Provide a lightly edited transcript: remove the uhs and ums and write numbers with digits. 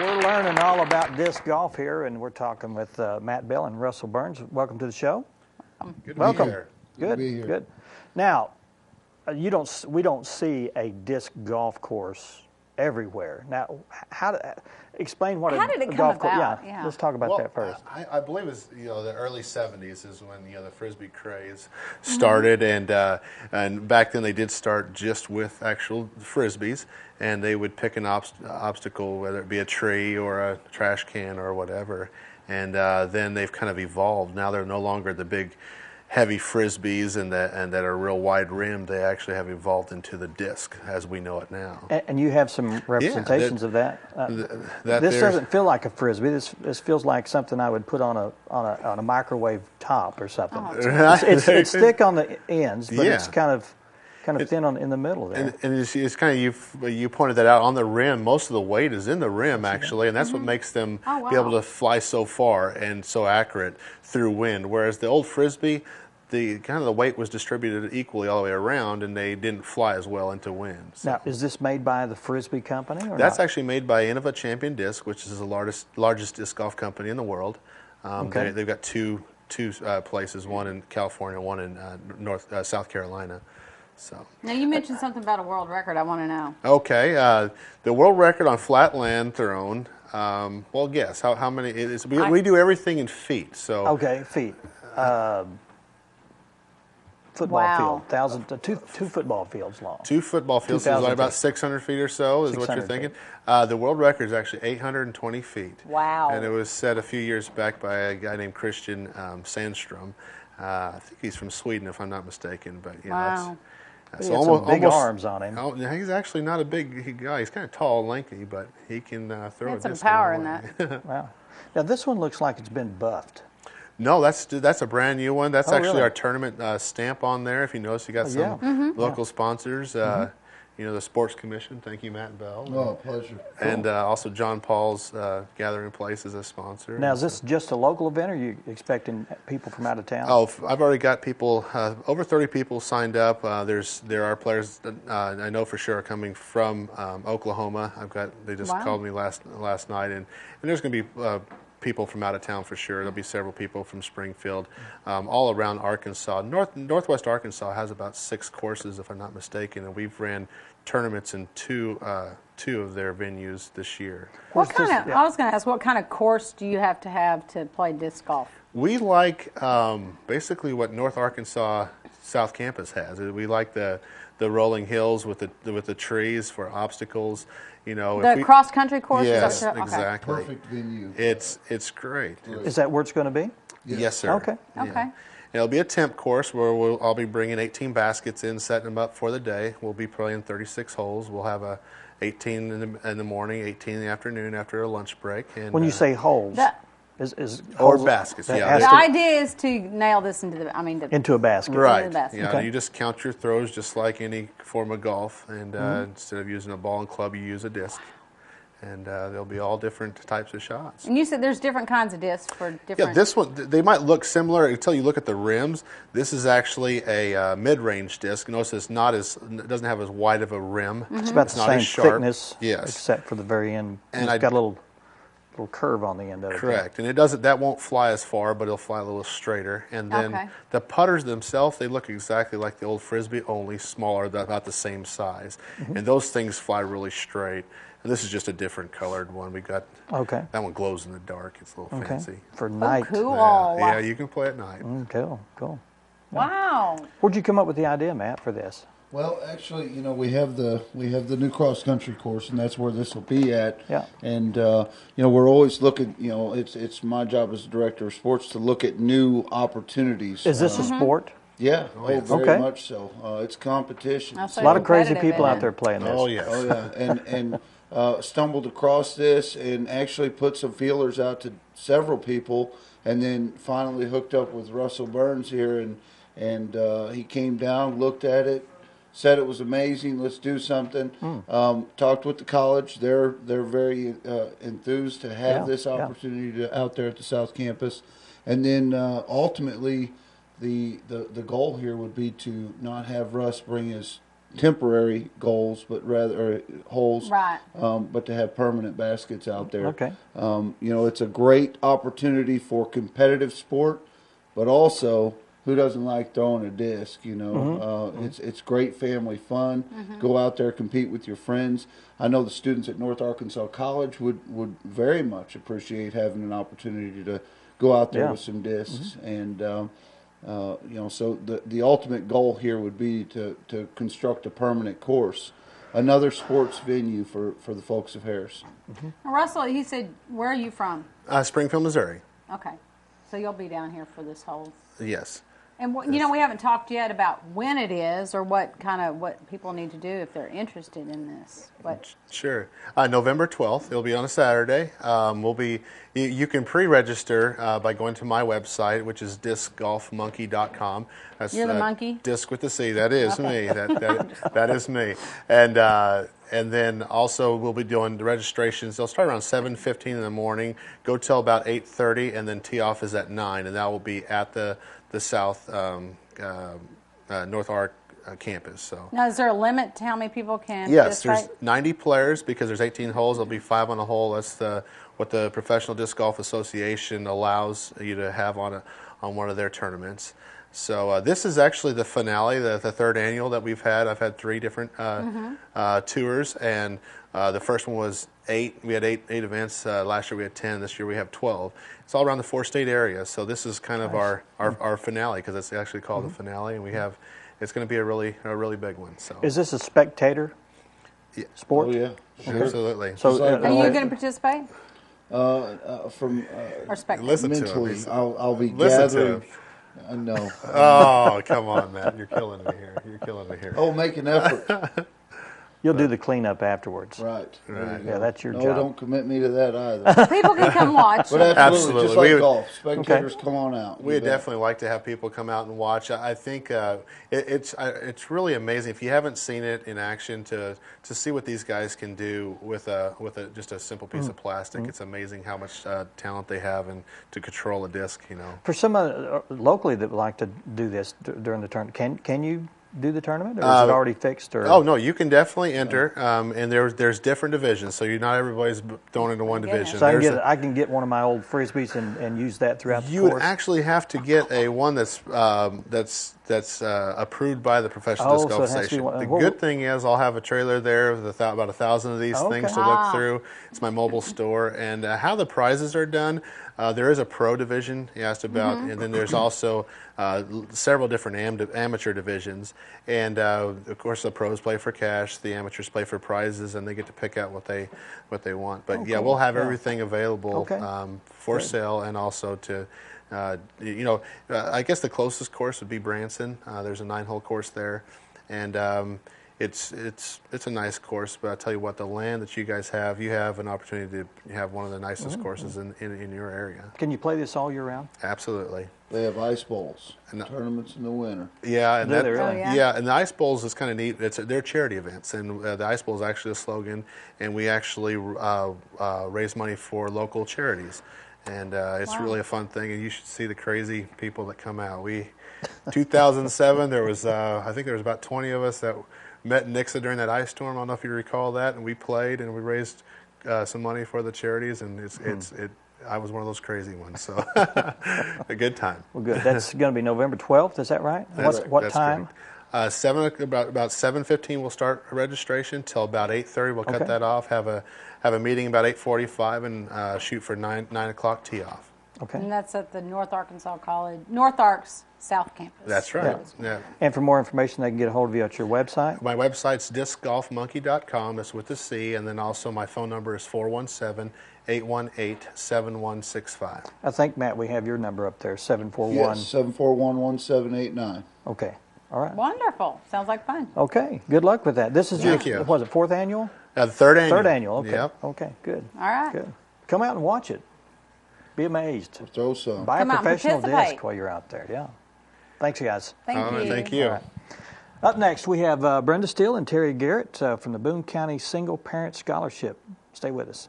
We're learning all about disc golf here, and we're talking with Matt Bell and Russell Burns. Welcome to the show. Good to Welcome. be here. Good to be here. Good. Now, we don't see a disc golf course everywhere. Now, explain what How did it a come golf course? about? Yeah, let's talk about that first. I believe it's the early '70s is when the frisbee craze started, and back then they did start just with actual frisbees, and they would pick an obstacle, whether it be a tree or a trash can or whatever, and then they've kind of evolved. Now they're no longer the big, heavy frisbees and that are real wide rimmed. They actually have evolved into the disc as we know it now. And you have some representations of that. This doesn't feel like a frisbee. This feels like something I would put on a microwave top or something. Oh. It's thick on the ends, but Yeah. it's kind of thin in the middle there. And it's kind of you pointed that out on the rim. Most of the weight is in the rim actually, and that's what makes them be able to fly so far and so accurate through wind. Whereas the old frisbee, the weight was distributed equally all the way around, and they didn't fly as well into wind. So. Now, is this made by the Frisbee company? Or That's not? actually made by Innova Champion Disc, which is the largest disc golf company in the world. Okay. They've got two places, one in California, one in South Carolina. So. Now, you mentioned something about a world record. I want to know. Okay, the world record on flat land thrown. Well, guess how many it is. We do everything in feet. So Okay, feet. Football Wow. field, two football fields long. 2 football fields is 2,000 about feet. 600 feet or so, is what you're 600 thinking. feet. The world record is actually 820 feet. Wow. And it was set a few years back by a guy named Christian Sandstrom. I think he's from Sweden, if I'm not mistaken. But Wow. He had some big arms on him. Oh, he's actually not a big guy. He's kind of tall and lanky, but he can throw Had a some disc power a in long way. Wow. Now, this one looks like it's been buffed. No, that's a brand new one. That's Oh, actually really? our tournament stamp on there. If you notice, you got some yeah. Mm-hmm. local sponsors. The Sports Commission. Thank you, Matt Bell. Oh, pleasure. And also John Paul's Gathering Place is a sponsor. Now, is this just a local event, or are you expecting people from out of town? Oh, I've already got people, over 30 people signed up. There are players that I know for sure are coming from Oklahoma. They just Wow. called me last night, and there's going to be people from out of town for sure. There'll be several people from Springfield, all around Arkansas. Northwest Arkansas has about 6 courses, if I'm not mistaken, and we've ran tournaments in two of their venues this year. I was going to ask, what kind of course do you have to play disc golf? We like basically what North Arkansas South Campus has. We like the rolling hills with the trees for obstacles. The cross-country course? Yes, Is that okay. exactly. Perfect venue. It's great. Is that where it's going to be? Yes, sir. Okay. Yeah. Okay. It'll be a temp course where I'll be bringing 18 baskets in, setting them up for the day. We'll be playing 36 holes. We'll have 18 in the morning, 18 in the afternoon after a lunch break. And When you say holes, is or holes baskets, that yeah. has The to- idea is to nail this into into a basket. Right. the basket. Yeah. Okay. You just count your throws just like any form of golf, and instead of using a ball and club, you use a disc. And there'll be all different types of shots. And you said there's different kinds of discs for different... Yeah, this one, they might look similar until you look at the rims. This is actually a mid-range disc. Notice it doesn't have as wide of a rim. It's about the not same as sharp. thickness, Yes. except for the very end. And It's got a little curve on the end of it. Correct. And that won't fly as far, but it'll fly a little straighter. And then Okay. the putters themselves, they look exactly like the old Frisbee, only smaller, about the same size. And those things fly really straight. And this is just a different colored one. We got Okay. that one glows in the dark. It's a little Okay. fancy. For night. cool. Yeah, you can play at night. Cool. Wow. Where'd you come up with the idea, Matt, for this? Well, actually, we have the new cross country course, and that's where this will be at. Yeah. And we're always looking. It's my job as director of sports to look at new opportunities. Is this a sport? Yeah. yes. Very Okay. much so. It's competition. I'll say A lot of crazy competitive, people isn't out it? there playing this. Oh, yes. Oh yeah, and stumbled across this and actually put some feelers out to several people, and then finally hooked up with Russell Burns here, and he came down, looked at it, said it was amazing. Let's do something. Talked with the college. They're very enthused to have Yeah, this yeah. opportunity out there at the South Campus, and then ultimately the goal here would be to not have Russ bring his temporary goals, but rather holes, Right. but to have permanent baskets out there. Okay. It's a great opportunity for competitive sport, but also who doesn't like throwing a disc? It's great family fun. Go out there, compete with your friends. I know the students at North Arkansas College would very much appreciate having an opportunity to go out there with some discs. And so the ultimate goal here would be to construct a permanent course, another sports venue for the folks of Harris. Russell, he said, where are you from? Springfield, Missouri. Okay. So you'll be down here for this whole... Yes. And we haven't talked yet about when it is or what people need to do if they're interested in this. Sure. November 12th. It'll be on a Saturday. You can pre-register by going to my website, which is discgolfmonkey.com. You're the monkey? Disc with the C. That is me. That is me. And then also we'll be doing the registrations. They'll start around 7:15 in the morning, go till about 8:30, and then tee off is at 9, and that will be at the South North Ark campus. So now, is there a limit to how many people can? Yes, there's 90 players because there's 18 holes. There'll be 5 on a hole. That's what the Professional Disc Golf Association allows you to have on one of their tournaments. So this is actually the finale, the third annual that we've had. I've had 3 different tours, and the first one was 8. We had 8 events. Last year we had 10. This year we have 12. It's all around the 4-state area. So this is kind of our finale because it's actually called the finale, and it's going to be a really big one. So is this a spectator sport? Oh yeah, sure. Absolutely. So are you going to participate? Or spectator? Listen mentally, to him. I'll be Listen to gathering. him. No. Oh, come on, Matt. You're killing me here. Oh, make an effort. you'll do the cleanup afterwards. Right. Yeah, that's your no, job. don't commit me to that either. People can come watch. But absolutely. Just like We golf. Spectators, come on out. We'd definitely like to have people come out and watch. I think it's really amazing if you haven't seen it in action to see what these guys can do with just a simple piece of plastic. It's amazing how much talent they have and to control a disc. For someone locally that would like to do this during the tournament, can you do the tournament, or is it already fixed? Or? Oh no, you can definitely enter, and there's different divisions, so not everybody's thrown into one division. So I can get one of my old frisbees and use that throughout the course. You would actually have to get one that's approved by the Professional Disc Golf Association. The good thing is I'll have a trailer there with about 1,000 of these things to look through. It's my mobile store, and how the prizes are done. There is a pro division you asked about, and then there's also several different amateur divisions. And of course, the pros play for cash, the amateurs play for prizes, and they get to pick out what they want. But we'll have everything available for sale, and also to. I guess the closest course would be Branson. There's a 9-hole course there, and it's a nice course. But I tell you what, the land that you guys have, you have an opportunity to have one of the nicest courses in your area. Can you play this all year round? Absolutely. They have ice bowls, tournaments in the winter. Yeah, and and the ice bowls is kind of neat. They're charity events, and the ice bowl is actually a slogan, and we actually raise money for local charities. And it's really a fun thing, and you should see the crazy people that come out. 2007, there was I think there was about 20 of us that met in Nixa during that ice storm. I don't know if you recall that, and we played and we raised some money for the charities, and I was one of those crazy ones, so a good time. Well, good. That's going to be November 12th. Is that right? What time? Correct. About 7:15 we'll start registration till about 8:30. We'll cut that off. Have a meeting about 8:45 and shoot for 9 o'clock tee off. Okay. And that's at the North Arkansas College, North Arks South Campus. That's right. Yeah. And for more information, they can get a hold of you at your website. My website's discgolfmonkey.com. That's with the C, and then also my phone number is 417-818-7165. I think, Matt, we have your number up there, 741. Yes, 741-1789. Okay. All right. Wonderful. Sounds like fun. Okay. Good luck with that. This is your 4th annual? The third annual. Third annual. Okay. Yep. Okay. Good. All right. Good. Come out and watch it. Be amazed. Throw some. Buy Come a out and professional participate. disc while you're out there. Yeah. Thanks, guys. Thank you. Thank you. All right. Up next, we have Brenda Steele and Terry Garrett from the Boone County Single Parent Scholarship. Stay with us.